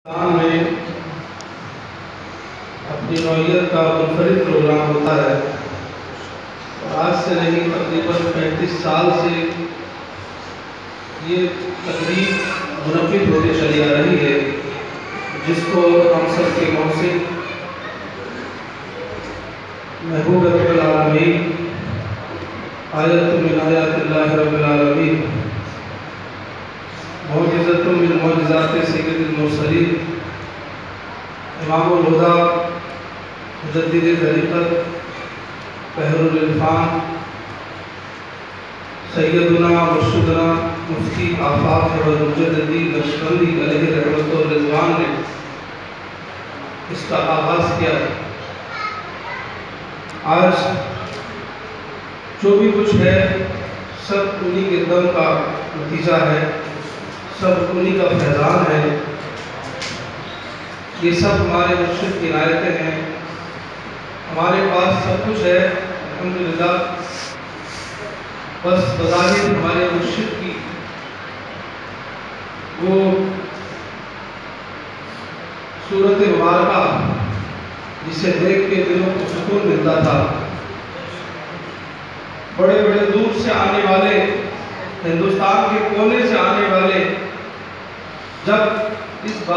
میں اپنی نوعیت کا منفرد پروگرام ہوتا ہے اور آج سے نہیں تقریباً 35 سال سے یہ تقریب منعقد ہوتی چلی آ رہی ہے، جس کو ہم سب کے محسن محبوب رب العالمین آیت من آیات اللہ رب العالمین معجزۃ من معجزات سید المرسلین امام الہدیٰ مجدد طریقت بحر العرفان سیدنا مرشدنا مفتی آفاق والمجددی نقشبندی علیہ رحمت و رضوان نے اس کا آغاز کیا۔ آج جو بھی کچھ ہے سب انہی کے دم کا نتیجہ ہے، سب انہی کا فیضان ہے، یہ سب ہمارے مرشد کی عنایتیں ہیں۔ ہمارے پاس سب کچھ ہے الحمدللہ، بس بظاہر ہمارے مرشد کی وہ صورت مبارکہ جسے دیکھ کے دلوں کو سکون ملتا تھا۔ بڑے بڑے دور سے آنے والے، ہندوستان کے کونے سے آنے والے جب اس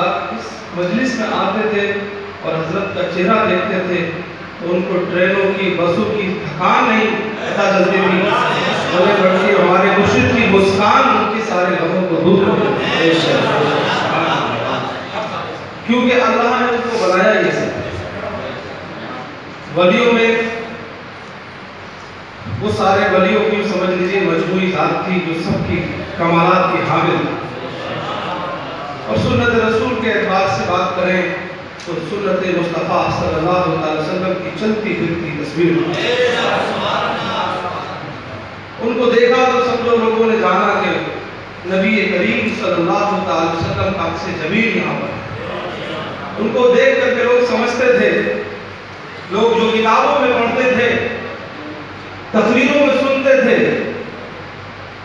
مجلس میں آتے تھے اور حضرت کا چہرہ دیکھتے تھے تو ان کو ٹرینوں کی بسوں کی تھکان نہیں پتہ چلتی تھی، بلکہ ہمارے مرشد کی مسکان ان کے سارے غموں کو دور کرتی تھی، کیونکہ اللہ نے ان کو بنایا یہ سب۔ ولیوں میں وہ سارے ولیوں کی سمجھ لیجیے مجموعی ذات تھی جو سب کی کمالات کی حامل تھی، اور سنت رسول کے اعتبار سے بات کریں تو سنت مصطفیٰ صلی اللہ علیہ وسلم کی چلتی پھرتی تصویر تھی۔ ان کو دیکھا تو سب لوگوں نے جانا کہ نبی کریم صلی اللہ علیہ وسلم کا عکس جمیل یہاں پر ہے۔ ان کو دیکھ کر کے لوگ سمجھتے تھے، لوگ جو کتابوں میں پڑھتے تھے، تقریروں میں سنتے تھے،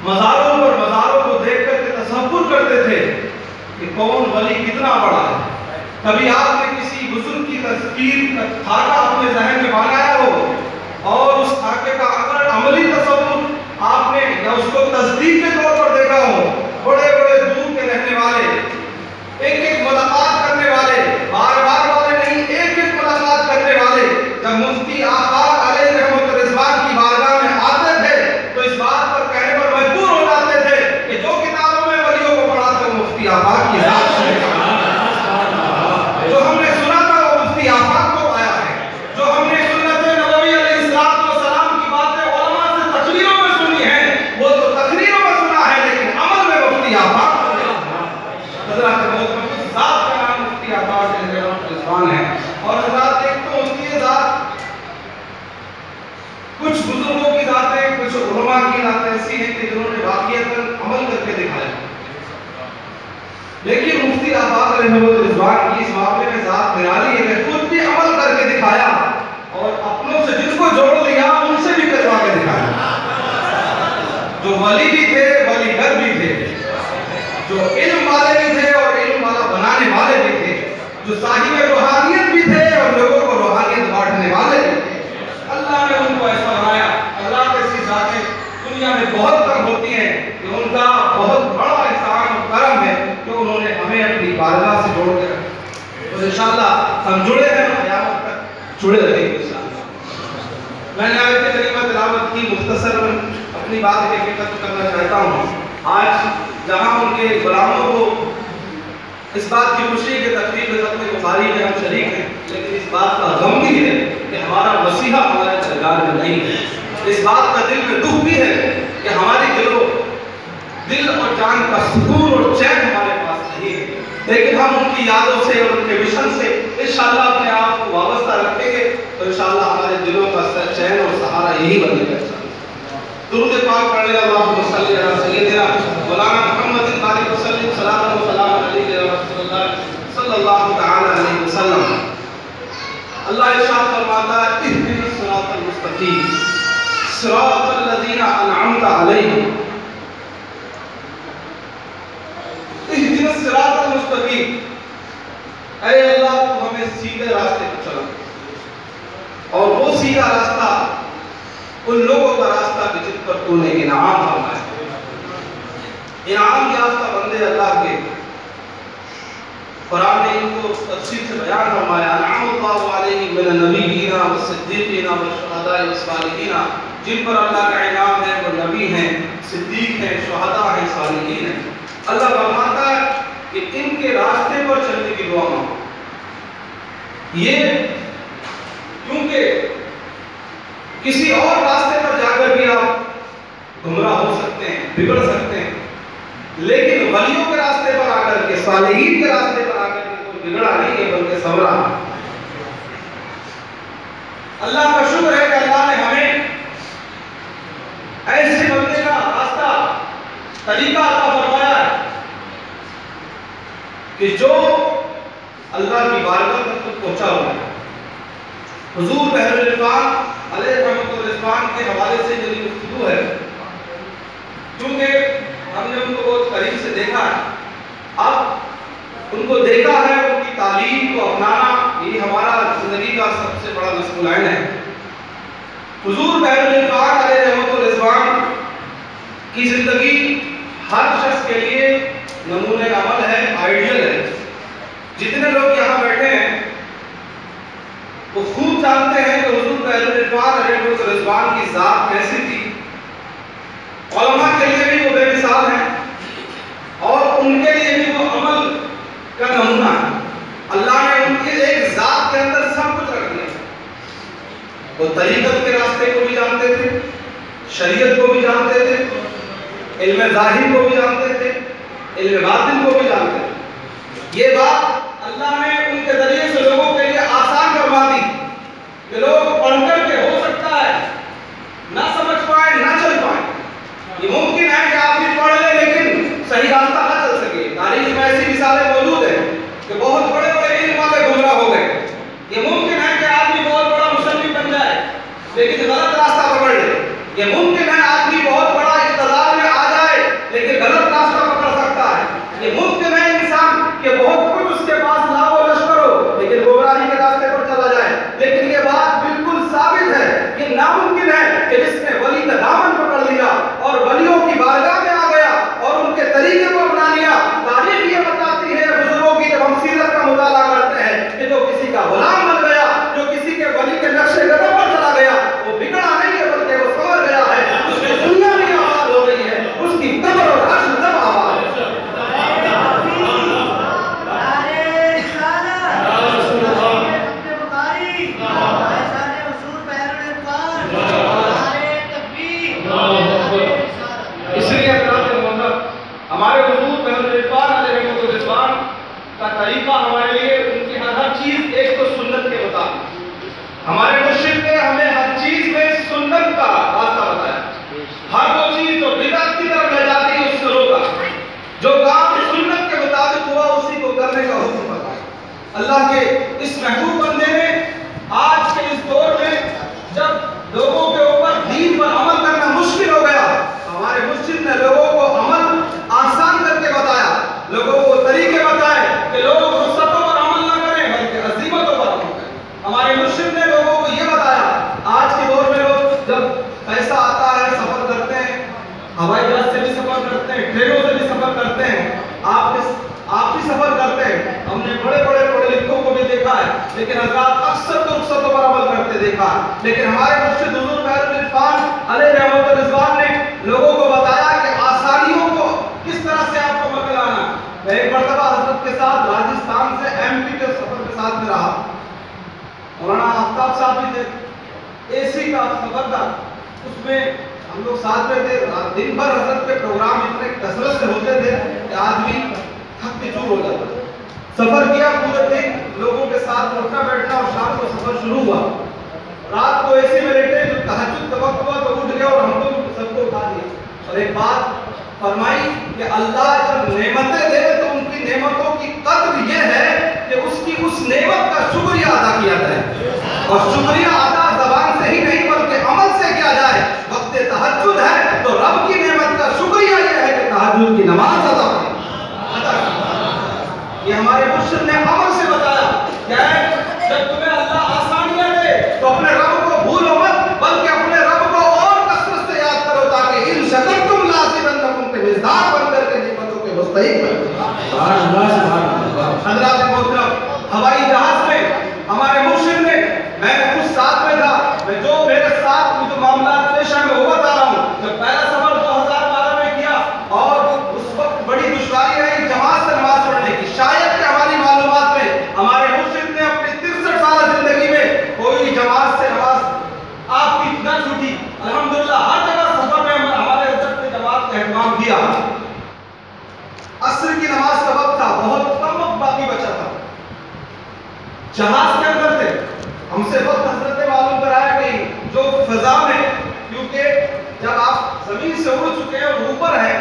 مزاروں پر مزاروں کو دیکھ کر کے تصور کرتے تھے کہ کون ولی کتنا بڑا ہے۔ کبھی آپ نے کسی بزرگ کی تصویر کا خاکہ اپنے ذہن میں بنایا ہو اور اس خاکے کا اگر عملی تصور آپ نے یا اس کو تصدیق کے طور پر دیکھا ہو، بڑے بڑے دور کے رہنے والے، ایک ایک ملاقات کرنے والے، بار بار والے نہیں، ایک ایک ملاقات کرنے والے جب مفتی آفاق علیہ رحمت رضوان کی بارگاہ میں آتے تھے تو اس بات پر کہنے پر مجبور ہو جاتے تھے کہ جو کتابوں میں ولیوں کو پڑھا تھا وہ مفتی آفاق کی ذات سے جو ہم نے سنا تھا وہ مفتی آفاق کو آیا ہے، جو ہم نے سنت نبوی علیہ السلام کی باتیں علماء سے تقریروں میں سنی ہیں وہ تو تقریروں میں سنا ہے، لیکن عمل میں مفتی آفاق حضرات محترم ذات کا نام مفتی آفاق علیہ رضوان ہے۔ اور حضرات ایک تو ان کی ذات کچھ بزرگوں کی ذاتیں، کچھ علماء کی ذاتیں ایسی ہیں کہ جنہوں نے واقعیت عمل کر کے دکھایا، لیکن مفتی آفاق علیہ رضوان کی اس معاملے میں ذات نرالی ہے کہ خود بھی عمل کر کے دکھایا اور اپنوں سے جن کو جوڑ لیا ان سے بھی کروا کے دکھایا، جو ولی بھی تھے ولی گر بھی تھے، جو علم والے بھی تھے اور علم والا بنانے والے بھی تھے، جو صاحب روحانیت بھی تھے اور لوگوں کو روحانیت بانٹنے والے بھی تھے۔ اللہ نے ان کو ایسا بنایا۔ اللہ کے ایسی ذاتیں دنیا میں بہت کم ہوتی ہیں کہ ان کا بہت بڑا احسان و کرم ہے کہ انہوں نے ہمیں اپنی بارگاہ سے جوڑ کے رکھا، اور انشاءاللہ ہم جڑے ہیں، قیامت تک جڑے رہیں گے انشاءاللہ۔ میں نے آیت کریمہ تلاوت کی، مختصر اپنی بات کے ختم کرنا چاہتا ہوں۔ آج جہاں ان کے غلاموں کو اس بات کی خوشی ہے کہ تقریب ختم بخاری میں ہم شریک ہیں، لیکن اس بات کا غم بھی ہے کہ ہمارا مسیحا ہمارے درگاہ میں نہیں ہے۔ اس بات کا دل میں دکھ بھی ہے کہ ہماری دل اور جان کا سکون اور چین ہمارے پاس نہیں ہے، لیکن ہم ان کی یادوں سے اور ان کے مشن سے انشاءاللہ اپنے آپ کو وابستہ رکھیں گے تو انشاءاللہ ہمارے دلوں کا چین اور سہارا یہی بنے گا۔ درود پاک پڑھ لیں، اللہم صلی علی سیدنا مولانا محمد بارک وسلم، سلام و سلام علیہ یا رسول اللہ صلی اللہ تعالی علیہ وسلم۔ اللہ ارشاد فرماتا ہے اهدنا الصراط المستقیم صراط الذین انعمت علیہم، اهدنا الصراط المستقیم، اے اللہ تو ہمیں سیدھے راستے پر چلا، اور وہ سیدھا راستہ ان لوگوں کا راستہ کہ جن پر تو نے انعام فرمایا۔ انعام یافتہ بندے اللہ کے، قرآن نے ان کو تفصیل سے بیان فرمایا، انعام اللہ علیہم من النبیین والصدیقین والشہداء والصالحین، جن پر اللہ کا انعام ہے وہ نبی ہیں، صدیق ہیں، شہداء ہیں، صالحین ہیں۔ اللہ فرماتا ہے کہ ان کے راستے پر چلنے کی دعا مانگو۔ یہ کیونکہ کسی اور راستے پر جا کر بھی آپ گمراہ ہو سکتے ہیں، بگڑ سکتے ہیں، لیکن ولیوں کے راستے پر آ کر کے، صالحین کے راستے پر آ کر کے کوئی بگڑا نہیں ہے بلکہ سنورا۔ اللہ کا شکر ہے کہ اللہ نے ہمیں ایسے بندے کا راستہ، طریقہ عطا فرمایا ہے کہ جو اللہ کی بارگاہ تک تو پہنچا ہوا ہے۔ حضور بحر الرفان علیہ رحمۃ الرضوان کے حوالے سے میری گفتگو ہے، کیونکہ ہم نے ان کو بہت قریب سے دیکھا ہے، اب ان کو دیکھا ہے، ان کی تعلیم کو اپنانا یہ ہمارا زندگی کا سب سے بڑا نصب العین ہے۔ حضور بحر الرفان علیہ رحمۃ الرضوان کی زندگی ہر شخص کے لیے نمونہ عمل ہے، آئیڈیل ہے۔ جتنے لوگ یہاں بیٹھے ہیں وہ خوب جانتے ہیں کہ حضور بحر الرفان علیہ الرضوان کی ذات کیسی تھی۔ علماء کے لیے بھی وہ بے مثال ہیں اور ان کے لیے بھی وہ عمل کا نمونہ ہے۔ اللہ نے ان کی ایک ذات کے اندر سب کچھ رکھ دیا۔ وہ طریقت کے راستے کو بھی جانتے تھے، شریعت کو بھی جانتے تھے، علم ظاہر کو بھی جانتے تھے، علم باطن کو بھی جانتے تھے۔ یہ بات اللہ نے ان کے ذریعے سے لوگوں کے لیے آسان کروا دی کہ لوگ پڑھ کر کے ہو سکتا ہے نہ سمجھ پائیں، نہ چل پائیں۔ یہ ممکن ہے کہ آپ بھی پڑھ لیں لیکن صحیح راستہ نہ چل سکے۔ تاریخ میں ایسی مثالیں موجود ہیں کہ بہت بڑے بڑے علم والے گمراہ ہو گئے۔ یہ ممکن ہے کہ آدمی بہت بڑا مصنف بن جائے لیکن غلط راستہ پکڑ لے۔ یہ ممکن ہے آدمی بہت بڑا اقتدار میں آ جائے لیکن غلط راستہ پکڑ سکتا ہے۔ یہ ممکن ہے انسان کہ بہت کچھ اس کے پاس لا و لشکر ہو لیکن گمراہی کے راستے پر چلا جائے۔ لیکن یہ بات بالکل ثابت ہے، یہ ناممکن ہے کہ جس نے ولی کا دامن پکڑ لیا اور ولیوں کی بارگاہ میں آ گیا اور ان کے طریقے کو اپنا لیا۔ تاریخ یہ بتاتی ہے بزرگوں کی، جب ہم سیرت کا مطالعہ کرتے ہیں، کہ جو کسی کا غلام بن گیا، جو کسی کے ولی کے نقش قدم پر چلا گیا، وہ بگڑا نہیں ہے بلکہ وہ سنور گیا ہے۔ اس کی دنیا بھی آباد ہو گئی ہے، اس کی قبر اور عرش سب آباد ہے۔ ہمارے حضور بحر الرفان علیہ الرضوان کا طریقہ ہمارے لیے ان کی ہر چیز ایک تو سنت کے مطابق، ہمارے مرشد نے ہمیں ہر چیز میں سنت کا راستہ بتایا۔ ہر وہ چیز جو بدعت کی طرف لے جاتی ہے اس سے روکا، جو کام سنت کے مطابق ہوا اسی کو کرنے کا حکم بتایا۔ اللہ کے اس محبوب بندے نے آج کے اس دور میں جب لوگوں کے اوپر دین پر عمل کرنا مشکل ہو گیا، ہمارے مرشد نے لوگوں کو عمل آسان کر کے بتایا، لوگوں کو طریقے بتائے کہ لوگ رخصتوں پر عمل نہ کریں بلکہ عزیمتوں پر عمل کریں۔ ہمارے مرشد نے لوگوں کو یہ بتایا۔ آج کے دور میں لوگ جب پیسہ آتا ہے سفر کرتے ہیں، ہوائی جہاز سے بھی سفر کرتے ہیں، ٹرینوں سے بھی سفر کرتے ہیں، آپ بھی سفر کرتے ہیں۔ ہم نے بڑے بڑے پڑھے لکھوں کو بھی دیکھا ہے لیکن حضرات اکثر تو رخصتوں پر عمل کرتے دیکھا ہے۔ لیکن ہمارے مرشد حضور بحر الرفان علیہ رحمۃ الرضوان نے لوگوں کو بتایا کہ آسانیوں کو کس طرح سے آپ کو پکڑ لانا۔ میں ایک مرتبہ حضرت کے ساتھ راجستھان سے MP کے سفر کے ساتھ میں رہا، مولانا آفتاب صاحب بھی تھے، AC کا سفر تھا، اس میں ہم لوگ ساتھ میں تھے۔ دن بھر حضرت کے پروگرام اتنے کثرت سے ہوتے تھے کہ آدمی تھک کے چور ہو جاتا تھا۔ سفر کیا پورے دن لوگوں کے ساتھ اٹھنا بیٹھنا اور شام کو سفر شروع ہوا۔ رات کو AC میں لیٹے، جو تہجد کا وقت ہوا تو اٹھ گیا اور ہم کو سب کو اٹھا دیا اور ایک بات فرمائی کہ اللہ جب نعمتیں دے تو ان کی نعمتوں کی قدر یہ ہے کہ اس کی اس نعمت کا شکریہ ادا کیا جائے، اور شکریہ ادا زبان سے ہی نہیں بلکہ عمل سے کیا جائے۔ وقت تہجد ہے تو رب کی نعمت کا شکریہ یہ ہے کہ تہجد کی نماز ادا کریں۔ یہ ہمارے مرشد نے عمل سے بتایا۔ جب تمہیں اللہ آسانیاں دے تو اپنے رب کو بھولو مت، بلکہ اپنے رب کو اور کثرت سے یاد کرو تاکہ ان شکرتم لازیدنکم کے مزدار بن کر کے نعمتوں کے مستحق بنو۔ حضرات محترم، ہوائی جہاز میں ہمارے مرشد نے، میں نے خود ساتھ میں تھا، میں جو میرے ساتھ میں جو معاملات پیش آئے میں وہ بتا رہا ہوں۔ جب پہلا سفر 2012 میں کیا اور اس وقت بڑی دشواری رہی جماعت سے نماز پڑھنے کی، شاید کہ ہماری معلومات میں ہمارے مرشد نے اپنی 63 سالہ زندگی میں کوئی جماعت سے نماز آپ کی نہ چھوٹی۔ الحمدللہ ہر جگہ سفر میں ہمارے حضرت نے جماعت کا اہتمام کیا۔ عصر کی نماز کا وقت تھا، بہت کم وقت باقی بچا تھا، جہاز کے اندر تھے، ہم سے وقت حضرت نے معلوم کرایا کہ جو فضا میں، کیونکہ جب آپ زمین سے اڑ چکے ہیں اور اوپر ہیں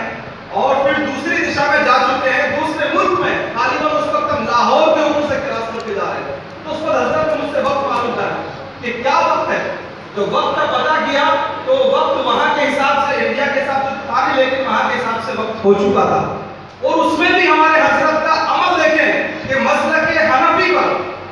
اور پھر دوسری دشا میں جا چکے ہیں دوسرے ملک میں، غالباً اس وقت ہم لاہور کے اوپر سے کراس کر کے جا رہے ہیں، تو اس پر حضرت نے مجھ سے وقت معلوم کرایا کہ کیا وقت ہے۔ جو وقت کا پتہ کیا تو وقت وہاں کے حساب سے، انڈیا کے حساب سے تھا نہیں، لیکن وہاں کے حساب سے وقت ہو چکا تھا۔ اور اس میں بھی ہمارے حضرت کا عمل دیکھیں کہ مسلک حنفی پر،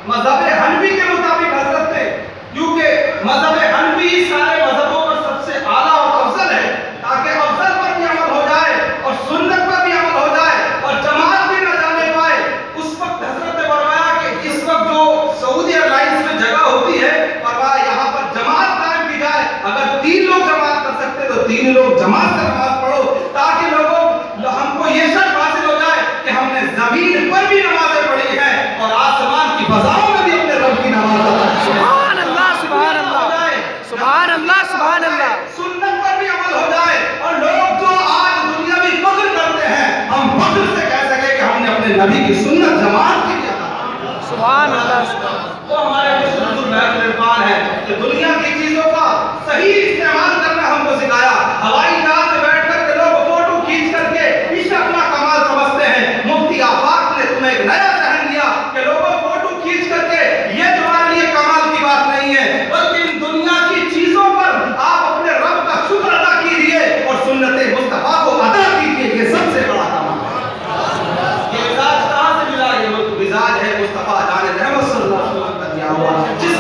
مذہب حنفی کے مطابق حضرت نے، کیونکہ مذہب حنفی سارے مذہبوں پر سب سے اعلیٰ اور افضل ہے، تاکہ افضل پر بھی عمل ہو جائے اور سنت پر بھی عمل ہو جائے اور جماعت بھی نہ جانے پائے۔ اس وقت حضرت نے فرمایا کہ اس وقت جو سعودی ایئرلائنس میں جگہ ہوتی ہے، فرمایا یہاں پر جماعت قائم کی جائے، اگر 3 لوگ جماعت کر سکتے تو 3 لوگ جماعت سے نماز پڑھو، تاکہ لوگوں ہم کو یہ شرط حاصل ہو جائے کہ ہم نے زمین پر بھی نمازیں پڑھی ہیں اور آسمان کی فضاؤں میں بھی اپنے رب کی نماز ادا کی ہے۔ سبحان اللہ، سبحان اللہ، سبحان اللہ، سبحان اللہ۔ سنت پر بھی عمل ہو جائے اور لوگ جو آج دنیاوی فخر کرتے ہیں، ہم فخر سے کہہ سکیں کہ ہم نے اپنے نبی کی سنت جماعت کی ادا کی۔ سبحان اللہ۔ وہ ہمارے مسلم بیت العرفان ہے کہ دنیا کی چیزوں کا صحیح استعمال کرنا ہم کو سکھایا۔ ہوائی جہاز میں بیٹھ کر کے لوگ فوٹو کھینچ کر کے اسے اپنا کمال سمجھتے ہیں۔ مفتی آفاق نے تمہیں ایک نیا ذہن دیا کہ لوگوں فوٹو کھینچ کر کے یہ تمہارے لیے کمال کی بات نہیں ہے، بلکہ ان دنیا کی چیزوں پر آپ اپنے رب کا شکر ادا کیجیے اور سنت مصطفیٰ کو ادا کیجیے، یہ سب سے بڑا کمال ہے۔ یہ مزاج کہاں سے ملا؟ یہ مزاج ہے مصطفیٰ جان رحمت صلی اللہ علیہ وسلم کا دیا ہوا، جس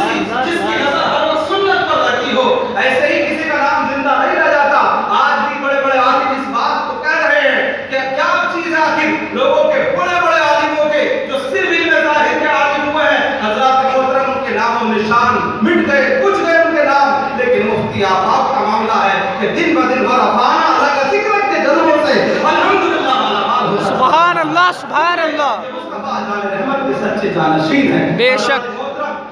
کی نظر ہر وقت سنت پر رکھی ہو۔ ایسے ہی کسی کا نام زندہ نہیں رہ جاتا۔ آج بھی بڑے بڑے عالم اس بات کو کہہ رہے ہیں کہ کیا چیز ہے آخر لوگوں کے بڑے بڑے عالموں کے جو صرف علم ظاہر کے عالم ہوئے ہیں، حضرات محترم ان کے نام و نشان مٹ گئے، کچھ گئے ان کے نام، لیکن مفتی آفاق کا معاملہ ہے کہ دن بدن ورفانا اللہ کا ذکر کے جذبوں سے الحمدللہ مالامال ہو۔ سبحان اللہ، سبحان اللہ۔ مصطفیٰ جان رحمت کے سچے جانشین ہیں۔ بے شک۔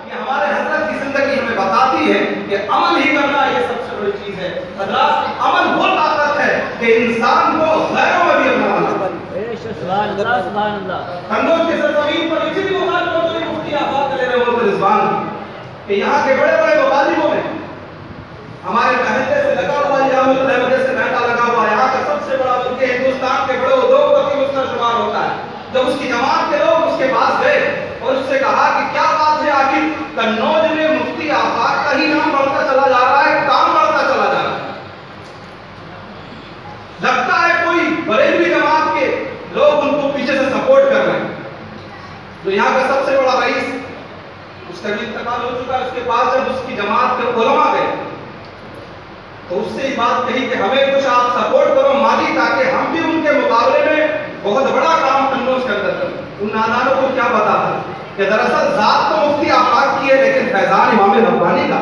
یہ ہمارے حضرت کی زندگی ہمیں بتاتی ہے کہ عمل ہی کرنا یہ سب سے بڑی چیز ہے۔ حضرات عمل وہ طاقت ہے کہ انسان کو غیروں میں بھی اپنا عمل سبحان اللہ، سبحان اللہ۔ کندوز کی سرزمین پر اسی بھی مقام پر جو مفتی آفاق علیہ رحمۃ اللہ رضوان کہ یہاں کے بڑے بڑے مبالغوں میں ہمارے محلے سے لگا ہوا، یہاں محلے سے محلہ لگا ہوا، یہاں کا سب سے بڑا ملک ہندوستان کے بڑے ادوگپتی میں اس کا شمار ہوتا ہے۔ جب اس کی جماعت کے لوگ اس کے پاس گئے اور اس سے کہا کہ کیا بات ہے آخر قنوج میں مفتی آفاق کا ہی نام بڑھتا چلا جا رہا ہے، کام بڑھتا چلا جا رہا ہے، لگتا ہے کوئی بریلوی جماعت کے لوگ ان کو پیچھے سے سپورٹ کر رہے ہیں۔ جو یہاں کا سب سے بڑا رئیس، اس کا بھی انتقال ہو چکا ہے، اس کے پاس جب اس کی جماعت کے علماء گئے تو اس سے یہ بات کہی کہ ہمیں کچھ آپ سپورٹ کرو مالی، تاکہ ہم بھی ان کے مقابلے میں بہت بڑا کام قنوج کے اندر کریں۔ ان نادانوں کو کیا پتا تھا کہ دراصل ذات تو مفتی آفاق کی ہے لیکن فیضان امام ربانی کا،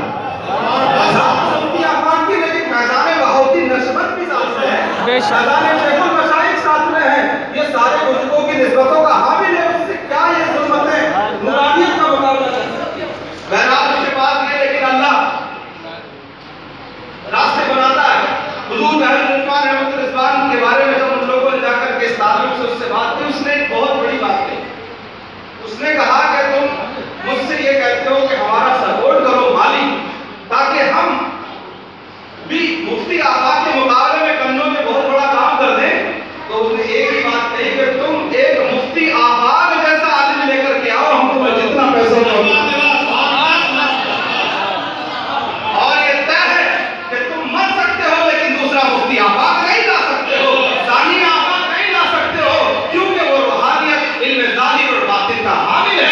ذات مفتی آفاق کی لیکن فیضان بہاؤتی نشمت بھی ساتھ میں ہے، فیضان شیخ المشائخ ساتھ میں ہے، یہ سارے بزرگوں کی نسبتوں کا حامل ہے، اس سے کیا یہ ظلمت ہے نورانیت کا مقابلہ کر سکتی ہے؟ بہرحال اس کے پاس گئے لیکن اللہ راستے بناتا ہے۔ حضور بہر الرحمن رحمۃ الرضوان کے بارے میں جب ان لوگوں نے جا کر کے اس تعلق سے اس سے بات کی، اس نے ایک بہت بڑی بات کہی۔ اس نے کہا کہ تم مجھ سے یہ کہتے ہو کہ ہمارا سپورٹ کرو مالی، تاکہ ہم بھی مفتی آفاق کے مقابلے میں قنوج میں بہت بڑا کام کر دیں، تو اس نے ایک ہی بات کہی کہ تم ایک مفتی آفاق جیسا عالم لے کر کے آؤ، ہم تمہیں جتنا پیسہ دو، اور یہ طے ہے کہ تم مر سکتے ہو لیکن دوسرا مفتی آفاق نہیں لا سکتے ہو، ثانی آفاق نہیں لا سکتے ہو، کیونکہ وہ روحانیت علم ظاہر اور باطن کا حامل ہے۔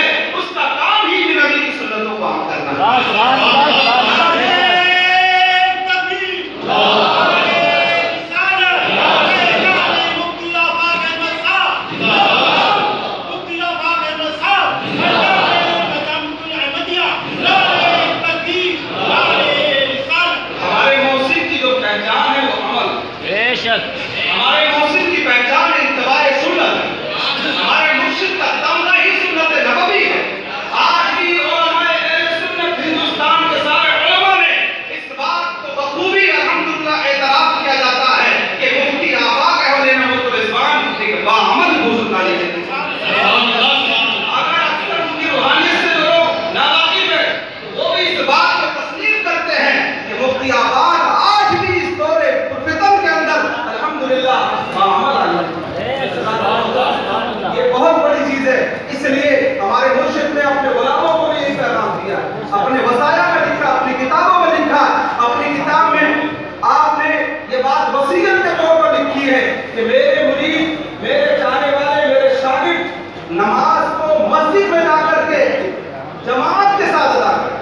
ہمارے محسن کی پہچان اتباع سنت ہے، ہمارے مرشد کا تمغہ ہی سنت نبوی ہے۔ آج بھی علماء اہل سنت ہندوستان کے سارے علماء نے اس بات کو بخوبی الحمدللہ اعتراف کیا جاتا ہے کہ مفتی آفاق اہل نعمت الرضوان ایک باعمل بزرگ علی ہے۔ اگر اکثر ان کی روحانیت سے لوگ ناواقف ہیں، وہ بھی اس بات کو تسلیم کرتے ہیں کہ مفتی آفاق آج بھی اس دور فتن کے اندر الحمدللہ باعمل علی ہے۔ یہ بہت بڑی چیز ہے، اس لیے ہمارے مرشد نے اپنے غلاموں کو بھی یہی پیغام دیا، اپنے وصایا میں لکھا، اپنی کتابوں میں لکھا، اپنی کتاب میں آپ نے یہ بات وصیت کے طور پر لکھی ہے کہ میرے مرید، میرے چاہنے والے، میرے شاگرد نماز کو مسجد میں جا کر کے جماعت کے ساتھ ادا کریں۔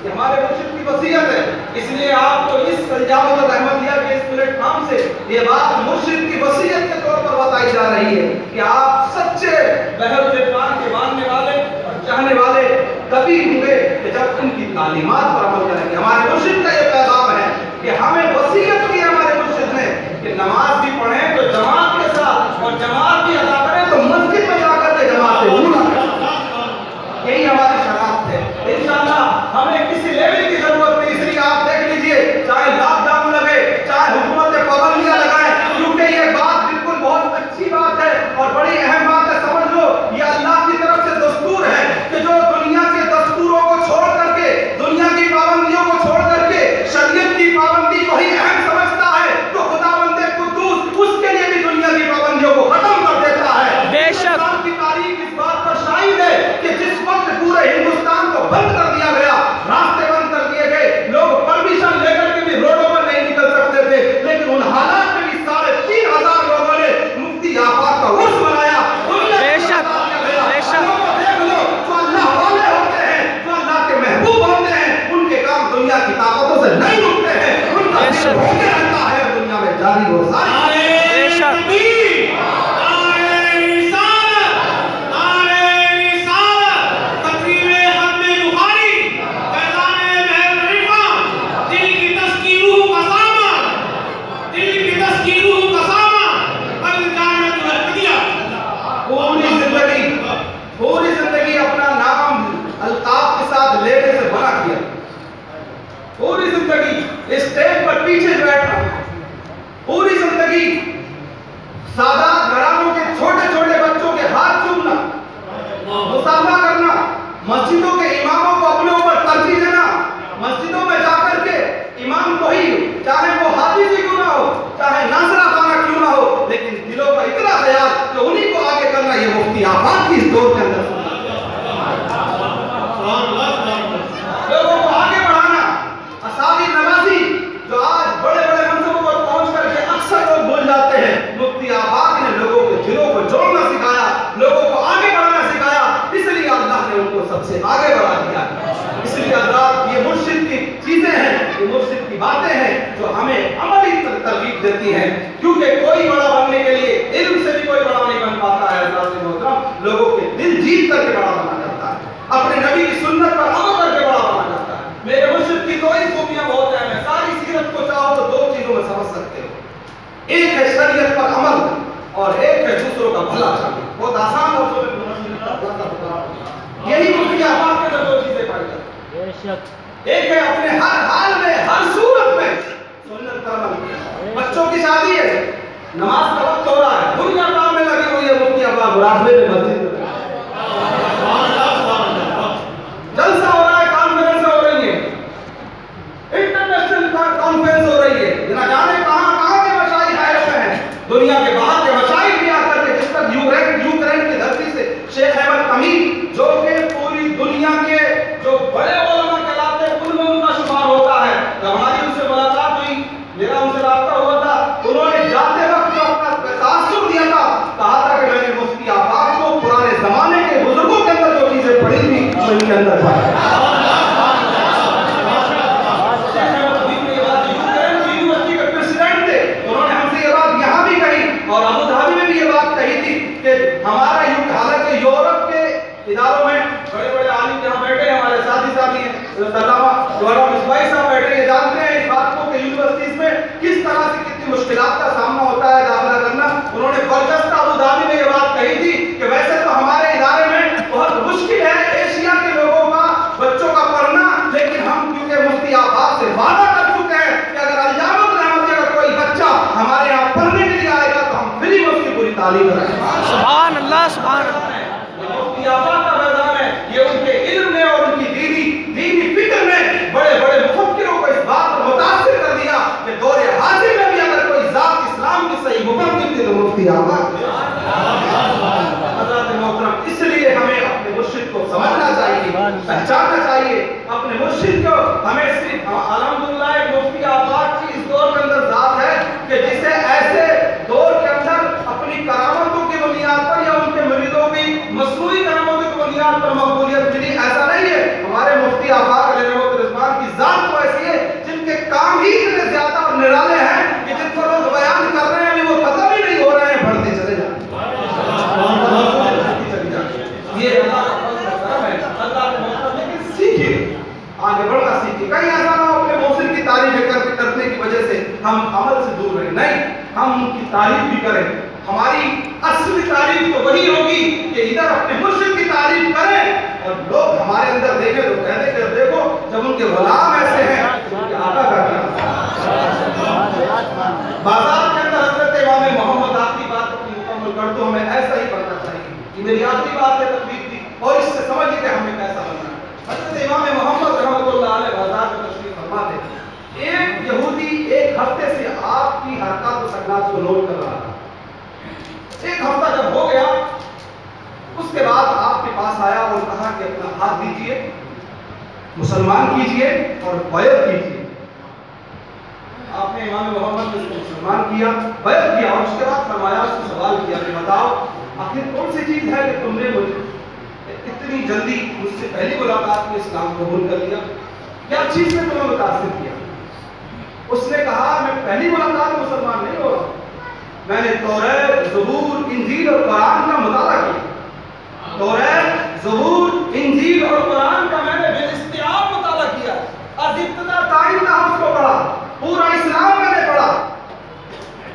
یہ ہمارے مرشد کی وصیت ہے، اس لیے آپ کو اس اجازت احمدیہ کے اس پلیٹ فارم سے یہ بات مرشد کی وصیت کے طور پر بتائی جا رہی ہے کہ آپ سچے بحر عرفان کے ماننے والے اور چاہنے والے کبھی ہوئے کہ جب ان کی تعلیمات پر عمل کریں گے۔ ہمارے مرشد کا یہ پیغام ہے کہ ہمیں وصیت کی ہمارے مرشد نے کہ نماز بھی پڑھیں تو جماعت کے ساتھ، اور جماعت بھی ادا کریں تو مسجد میں جا کر کے جماعت سے ادا کریں۔ یہی ہماری شناخت ہے۔ انشاءاللہ ہمیں کسی لیول کی ضرورت نہیں، اس لیے آپ دیکھ لیجئے چاہے لاک ڈاؤن لگے، چاہے حکومت پابندیاں لگائیں، کیونکہ یہ بات بالکل بہت اچھی بات ہے اور بڑی اہم بات ہے۔ سمجھ لو یہ اللہ کی طرف سے دستور ہے کہ جو دنیا کے دستوروں کو چھوڑ کر کے، دنیا کی پابندیوں کو چھوڑ کر کے شریعت کی پابندی کو ہی اہم سمجھتا ہے تو خداوند قدوس اس کے لیے بھی دنیا کی پابندیوں کو ختم کر دیتا ہے۔ بے شک ہندوستان کی تاریخ اس بات پر شاہد ہے کہ جس وقت پورے ہندوستان کو بند کر دیا گیا، راستے بند کر دیے گئے، لوگ پرمیشن لے کر کے بھی روڈوں پر نہیں نکل سکتے تھے، لیکن ان حالات میں بھی 3,500 لوگوں نے مفتی آفاق کا عرس منایا۔ بے شک بے شک دیکھ لو جو اللہ والے ہوتے ہیں، جو اللہ کے محبوب ہوتے ہیں، ان کے کام دنیا کی طاقتوں سے نہیں رکتے ہیں، ان کا دل ہوتے رہتا ہے دنیا میں جاری و ساری۔ بے شک پوری زندگی اپنا نام القاب کے ساتھ لینے سے منع کیا، پوری زندگی اسٹیج پر پیچھے بیٹھا، پوری زندگی سادات گھرانوں کے چھوٹے چھوٹے بچوں کے ہاتھ چومنا، مصافحہ کرنا، مسجدوں کے اماموں کو اپنے اوپر ترجیح دینا، مسجدوں میں جا کر کے امام کو ہی چاہے وہ حافظ ہی کیوں نہ ہو، چاہے ناصرہ خانہ کیوں نہ ہو، لیکن دلوں کا اتنا خیال کہ انہی کو آگے کرنا، یہ مفتی آفاق کی اس دور کے اندر لوگوں کو آگے بڑھانا۔ اسامی نمازی جو آج بڑے بڑے منصبوں پر پہنچ کر کے اکثر لوگ بھول جاتے ہیں، مفتی آفاق نے لوگوں کے دلوں کو جوڑنا سکھایا، لوگوں کو آگے بڑھانا سکھایا، اس لیے اللہ نے ان کو سب سے آگے بڑھا دیا۔ اس لیے حضرات یہ مرشد کی چیزیں ہیں، یہ مرشد کی باتیں ہیں جو ہمیں عملی ترغیب دیتی ہیں، کیونکہ کوئی بڑا بننے کے لیے علم سے بھی کوئی بڑا نہیں بن پاتا ہے۔ حضرات محترم، لوگوں کے دل جیت کر کے بڑا بنا جاتا ہے، اپنے نبی کی سنت پر عمل کر کے بڑا بنا جاتا ہے۔ میرے مرشد کی دو ہی خوبیاں بہت اہم ہیں، ساری سیرت کو چاہو تو 2 چیزوں میں سمجھ سکتے ہو، ایک ہے شریعت پر عمل اور ایک ہے دوسروں کا بھلا چاہنا۔ بہت آسان لفظوں میں یہی مفتی آفاق کے اندر 2 چیزیں پائی جاتی ہیں۔ ایک ہے اپنے ہر حال میں، ہر صورت میں سنت پر عمل۔ بچوں کی شادی ہے، نماز کا وقت ہو رہا ہے، دنیا کام میں لگی ہوئی ہے، مفتی آفاق مراقبے میں مسجد میں جلسہ ہو رہا ہے، کانفرنس ہو رہی ہے، انٹرنیشنل کانفرنس ہو رہی ہے، نہ جانے کہاں کے مشائخ آئے ہوئے ہیں، دنیا کے باہر کے مشائخ بھی آ کر کے، جس تک یوکرین کی دھرتی سے شیخ احمد امین جو کہ پوری دنیا کے جو بڑے علماء کہلاتے ہیں ان میں ان کا شمار ہوتا ہے، جب ہماری ان سے ملاقات ہوئی، میرا ان سے رابطہ ہوا تھا، انہوں نے جاتے وقت جو اپنا تاثر دیا تھا، کہا تھا کہ میں نے مفتی آفاق کو پرانے زمانے کے بزرگوں کے اندر جو چیزیں پڑھی تھی ان کے اندر پائی۔ اور ابو دھابی میں بھی یہ بات کہی تھی کہ ہمارا حالانکہ یورپ کے اداروں میں بڑے بڑے عالم جہاں بیٹھے ہیں، ہمارے ساتھی ہیں، علامہ گورا مصباحی صاحب بیٹھے، یہ جانتے ہیں اس بات کو کہ یونیورسٹیز میں کس طرح سے کتنی مشکلات کا سامنا ہوتا ہے داخلہ کرنے پہچاننا چاہیے اپنے مرشد کو. ہمیں صرف الحمدللہ ایک مفتی آباد کی اس دور کے اندر ذات ہے کہ جسے ایسے دور کے اندر اپنی کرامتوں کی بنیاد پر یا ان کے مریدوں کی مصنوعی کرامتوں کی بنیاد پر مقبولیت ملی. ایسا نہیں ہے. ہمارے مفتی آباد علیہ رضوان کی ذات تو ایسی ہے جن کے کام ہی اتنے زیادہ اور نرالے ہیں کہ جن کو لوگ بیان کر رہے ہیں وہ ختم ہی نہیں ہو رہے ہیں, بڑھتے چلے جائیں. یہ اللہ کا کرم ہے, اللہ کے مطلب. لیکن سیکھیے, آگے بڑھنا سیکھیے. کہیں ایسا نہ ہو اپنے موصل کی تعریف کرنے کی وجہ سے ہم عمل سے دور رہیں. نہیں, ہم ان کی تعریف بھی کریں. ہماری اصلی تعریف تو وہی ہوگی کہ ادھر اپنے مرشد کی تعریف کریں اور لوگ ہمارے اندر دیکھیں تو کہتے کہ دیکھو جب ان کے غلام ایسے ہیں تو ان کے آقا کا کیا. بازار کے اندر حضرت امام محمد آخری بات اپنی مکمل کر دو, ہمیں ایسا ہی کرنا چاہیے. یہ میری آخری بات ہے تقریر کی, اور اس سے سمجھیے کہ ہمیں کیسا بننا ہے. حضرت امام محمد رحمۃ اللہ علیہ بازار میں تشریف فرما تھے. ایک یہودی ایک ہفتے سے آپ کی حرکات و سکنات کو نوٹ کر رہا تھا. ایک ہفتہ جب ہو گیا اس کے بعد آپ کے پاس آیا اور کہا کہ اپنا ہاتھ دیجئے, مسلمان کیجئے اور بیعت کیجئے. آپ نے امام محمد نے اس کو مسلمان کیا, بیعت کیا, اور اس کے بعد فرمایا, اس کو سوال کیا کہ بتاؤ آخر کون سی چیز ہے کہ تم نے مجھے اتنی جلدی مجھ سے پہلی ملاقات میں اسلام قبول کر لیا, کیا چیز نے تمہیں متاثر کیا؟ اس نے کہا میں پہلی ملاقات میں مسلمان نہیں ہو رہا, میں نے توریت, زبور, انجیل اور قرآن کا مطالعہ کیا. توریت, زبور, انجیل اور قرآن کا میں نے بالاستیعاب مطالعہ کیا. از ابتدا تا انتہا اس کو پڑھا, پورا اسلام میں نے پڑھا,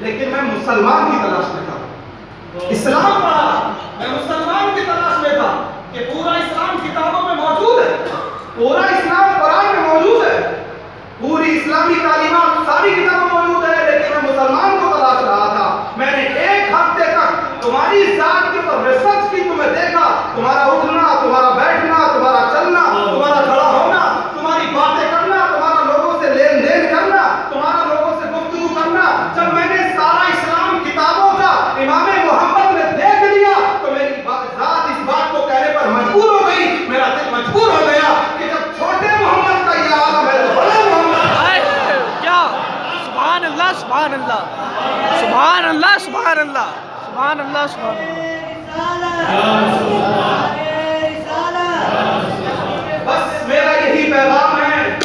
لیکن میں مسلمان کی تلاش میں تھا. اسلام پڑھا, میں مسلمان کی تلاش میں تھا کہ پورا اسلام کتابوں میں موجود ہے, پورا اسلام قرآن میں موجود ہے, پوری اسلامی تعلیمات ساری کتابوں میں موجود ہے, لیکن میں مسلمان کو تلاش رہا تھا. میں نے ایک ہفتے تک تمہاری ذات کے اوپر ریسرچ کی, تمہیں دیکھا, تمہارا اٹھنا, تمہارا بیٹھنا, تمہارا چلنا, تمہارا کھڑا ہونا, تمہاری باتیں کرنا, تمہارا لوگوں سے لین دین کرنا, تمہارا لوگوں سے گفتگو کرنا. جب میں نے سارا اسلام کتابوں کا امام محمد نے دیکھ لیا تو میری ذات اس بات کو کہنے پر مجبور ہو گئی, میرا دل مجبور ہو گیا کہ جب چھوٹے محمد کا یہ عالم ہے تو بڑے محمد کیا. سبحان اللہ, سبحان اللہ, سبحان اللہ, سبحان اللہ, سبحان اللہ, سبحان اللہ. بس میرا یہی پیغام ہے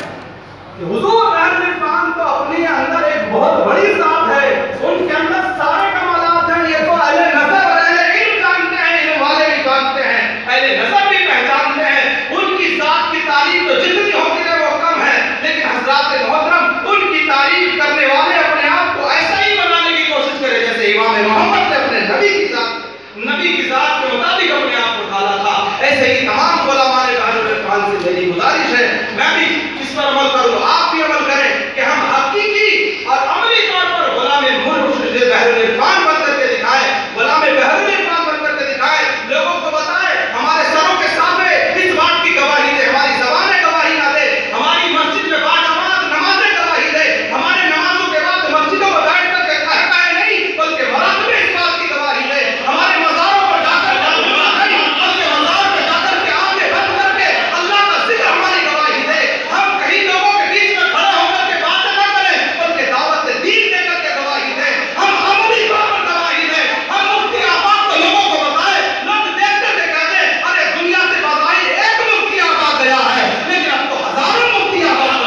کہ حضور اہل عرفان تو اپنے اندر ایک بہت بڑی ذات ہے, ان کے اندر سارے کمالات ہیں. یہ تو اہل نظر اور اہل علم جانتے ہیں, علم والے بھی جانتے ہیں, اہل نظر بھی پہچانتے ہیں. ان کی ذات کی تعریف تو جتنی ہوتی ہے وہ کم ہے, لیکن حضرات محترم ان کی تعریف کرنے والے اپنے آپ کو ایسا ہی بنانے کی کوشش کرے جیسے امام محمد نے اپنے نبی کی ذات کے مطابق اپنے آپ کو ڈھالا تھا. ایسے ہی تمام علماء اہل عرفان سے میری گزارش ہے, میں بھی اس پر عمل کروں, آپ بھی عمل کریں کہ ہم حقیقی اور عملی طور پر غلام مرشد بحر العرفان بن کر کے دکھائیں, غلام بحر العرفان بن کر کے دکھائیں. لوگوں کو بتائیں, ہمارے سروں کے سامنے اس بات کی گواہی دے, ہماری زبانیں گواہی نہ دے, ہماری مسجد میں باجماعت نمازیں گواہی دے, ہمارے نمازوں کے بعد مسجدوں میں بیٹھ کر کے کہے نہیں بلکہ مراتب میں اس بات کی گواہی دے, ہمارے مزاروں پر جا کر بلکہ مزار پہ جا کر کے آنکھیں بند کر کے اللہ کا ذکر ہماری گواہی دے. ہم کہیں لوگوں کے بیچ میں کھڑے ہو کر کے باتیں نہ کریں بلکہ دعوت دین دے کر کے گواہی دیں, ہم عملی طور پر گواہی دیں. ہم مفتی آباد کو لوگوں کو بتائیں, لوگ دیکھتے تھے کہتے ارے دنیا سے بظاہر ایک مفتی آباد گیا ہے, لیکن اب تو ہزاروں مفتی آباد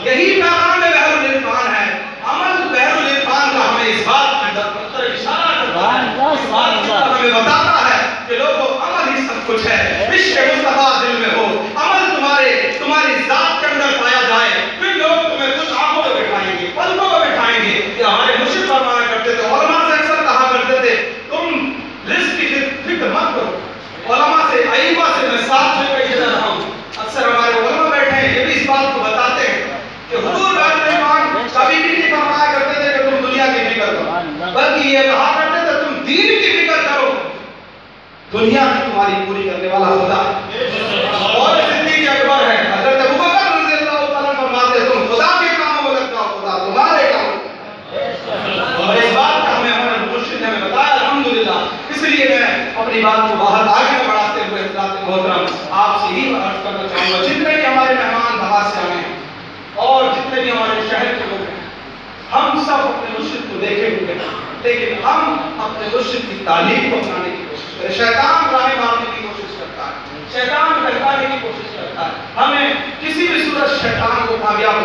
یہی پیغام بحر العرفان ہے. عمل بحر العرفان کا ہمیں اس بات کی طرف اشارہ کرتا ہے, اس بات کی طرف ہمیں بتاتا ہے کہ لوگوں عمل ہی سب کچھ ہے. عشق مصطفیٰ دل میں ہو, عمل تمہاری ذات کے اندر پایا جائے, پھر لوگ تمہیں کچھ آنکھوں میں بٹھائیں گے, پلکوں میں بٹھائیں گے. کہ ہمارے مرشد فرمایا کرتے تھے, علماء سے اکثر کہا کرتے تھے تم رزق کی فکر مت کرو. علماء سے, ائمہ سے میں ساتھ میں کہی جا رہا ہوں, اکثر ہمارے علماء بیٹھے ہیں یہ بھی اس بات کو بتاتے ہیں کہ حضور کبھی بھی نہیں فرمایا کرتے تھے کہ تم دنیا کی فکر کرو, بلکہ یہ کہا کرتے تھے تم دین کی فکر کرو, دنیا کی تمہاری پوری کرنے والا خدا اور صدیق اکبر ہے. حضرت ابوبکر رضی اللہ تعالیٰ فرماتے تم خدا کے کاموں میں لگ جاؤ, خدا تمہارا جتنے بھی ہمارے شہر کے لوگ ہیں، ہم سب اپنے مرشد کو دیکھے ہوئے ہیں، لیکن ہم اپنے مرشد کی تعلیم کو اپنانے کی کوشش کریں۔ شیطان راہیں مارنے کی کوشش کرتا ہے، شیطان بہکانے کی کوشش کرتا ہے، ہمیں کسی بھی صورت شیطان کو کامیاب